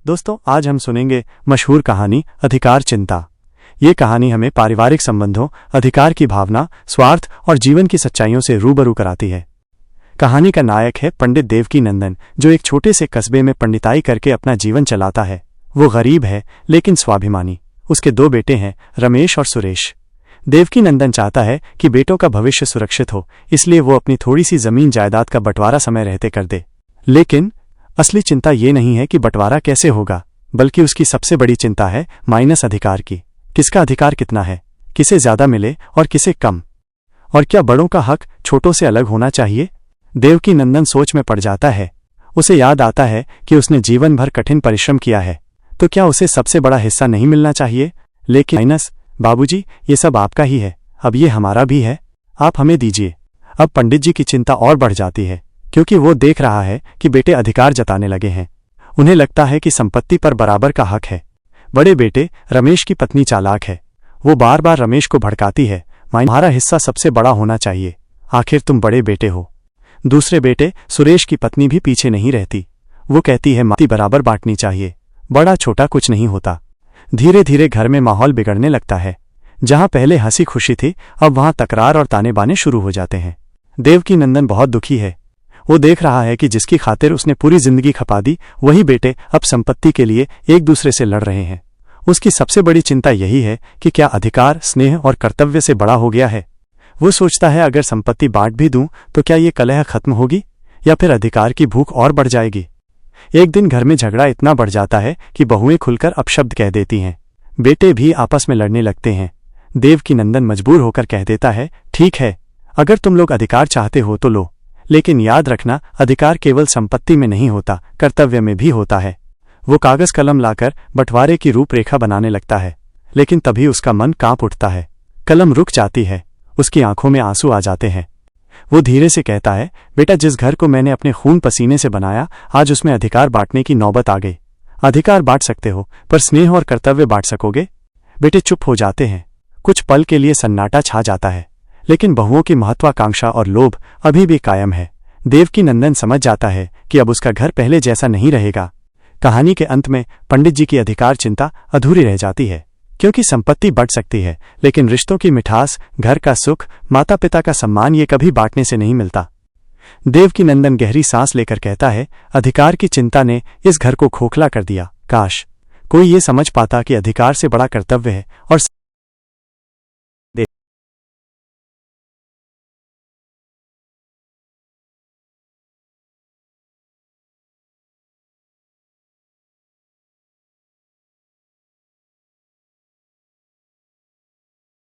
दोस्तों, आज हम सुनेंगे मशहूर कहानी अधिकार चिंता। ये कहानी हमें पारिवारिक संबंधों, अधिकार की भावना, स्वार्थ और जीवन की सच्चाइयों से रूबरू कराती है। कहानी का नायक है पंडित देवकीनंदन, जो एक छोटे से कस्बे में पंडिताई करके अपना जीवन चलाता है। वो गरीब है लेकिन स्वाभिमानी। उसके 2 बेटे हैं, रमेश और सुरेश। देवकीनंदन चाहता है कि बेटों का भविष्य सुरक्षित हो, इसलिए वो अपनी थोड़ी सी जमीन जायदाद का बंटवारा समय रहते कर दे। लेकिन असली चिंता ये नहीं है कि बंटवारा कैसे होगा, बल्कि उसकी सबसे बड़ी चिंता है माइनस अधिकार की। किसका अधिकार कितना है, किसे ज्यादा मिले और किसे कम, और क्या बड़ों का हक छोटों से अलग होना चाहिए। देवकीनंदन सोच में पड़ जाता है। उसे याद आता है कि उसने जीवन भर कठिन परिश्रम किया है, तो क्या उसे सबसे बड़ा हिस्सा नहीं मिलना चाहिए। लेकिन माइनस, बाबूजी, ये सब आपका ही है, अब ये हमारा भी है, आप हमें दीजिए। अब पंडित जी की चिंता और बढ़ जाती है, क्योंकि वो देख रहा है कि बेटे अधिकार जताने लगे हैं। उन्हें लगता है कि संपत्ति पर बराबर का हक है। बड़े बेटे रमेश की पत्नी चालाक है। वो बार बार रमेश को भड़काती है, तुम्हारा हिस्सा सबसे बड़ा होना चाहिए, आखिर तुम बड़े बेटे हो। दूसरे बेटे सुरेश की पत्नी भी पीछे नहीं रहती। वो कहती है माती बराबर बांटनी चाहिए, बड़ा छोटा कुछ नहीं होता। धीरे धीरे घर में माहौल बिगड़ने लगता है। जहां पहले हंसी खुशी थी, अब वहां तकरार और ताने बाने शुरू हो जाते हैं। देवकीनंदन बहुत दुखी है। वो देख रहा है कि जिसकी खातिर उसने पूरी जिंदगी खपा दी, वही बेटे अब संपत्ति के लिए एक दूसरे से लड़ रहे हैं। उसकी सबसे बड़ी चिंता यही है कि क्या अधिकार, स्नेह और कर्तव्य से बड़ा हो गया है। वो सोचता है अगर संपत्ति बांट भी दूं तो क्या ये कलह खत्म होगी, या फिर अधिकार की भूख और बढ़ जाएगी। एक दिन घर में झगड़ा इतना बढ़ जाता है कि बहुएं खुलकर अपशब्द कह देती हैं। बेटे भी आपस में लड़ने लगते हैं। देवकीनंदन मजबूर होकर कह देता है, ठीक है, अगर तुम लोग अधिकार चाहते हो तो लो, लेकिन याद रखना, अधिकार केवल संपत्ति में नहीं होता, कर्तव्य में भी होता है। वो कागज कलम लाकर बंटवारे की रूपरेखा बनाने लगता है, लेकिन तभी उसका मन कांप उठता है। कलम रुक जाती है, उसकी आंखों में आंसू आ जाते हैं। वो धीरे से कहता है, बेटा, जिस घर को मैंने अपने खून पसीने से बनाया, आज उसमें अधिकार बांटने की नौबत आ गई। अधिकार बांट सकते हो, पर स्नेह और कर्तव्य बांट सकोगे? बेटे चुप हो जाते हैं। कुछ पल के लिए सन्नाटा छा जाता है, लेकिन बहुओं की महत्वाकांक्षा और लोभ अभी भी कायम है। देवकीनंदन समझ जाता है कि अब उसका घर पहले जैसा नहीं रहेगा। कहानी के अंत में पंडित जी की अधिकार चिंता अधूरी रह जाती है, क्योंकि संपत्ति बढ़ सकती है, लेकिन रिश्तों की मिठास, घर का सुख, माता पिता का सम्मान, ये कभी बांटने से नहीं मिलता। देवकीनंदन गहरी सांस लेकर कहता है, अधिकार की चिंता ने इस घर को खोखला कर दिया। काश कोई ये समझ पाता कि अधिकार से बड़ा कर्तव्य है और